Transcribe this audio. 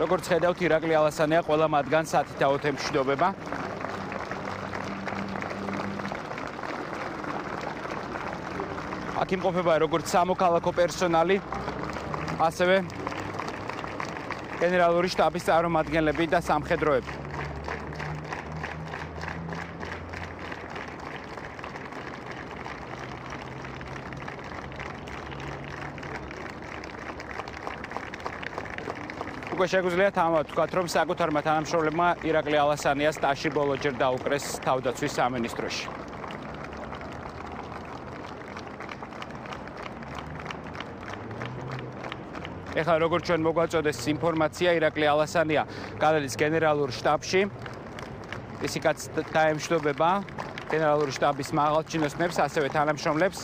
როგორც ხედავთ, ირაკლი ალასანია ყველა მათგანს სათითაოდ ემშვიდობება. აქ იმყოფება როგორც სამოქალაქო პერსონალი, ასევე გენერალური შტაბის წარმომადგენლები და სამხედროები. უკვე შეგვიძლია თქვათ, რომ საკუთარმა თანამშრომლებმა ირაკლი ალასანიას ტაში ბოლოჯერ დაუკრეს თავდაცვის სამინისტროში. ეხლა როგორც ჩვენ მოგვაწოდეს ინფორმაცია, ირაკლი ალასანია გადადის გენერალურ შტაბში. ისიც დაემშვიდობება გენერალური შტაბის მაღალჩინოსნებს, ასევე თანამშრომლებს.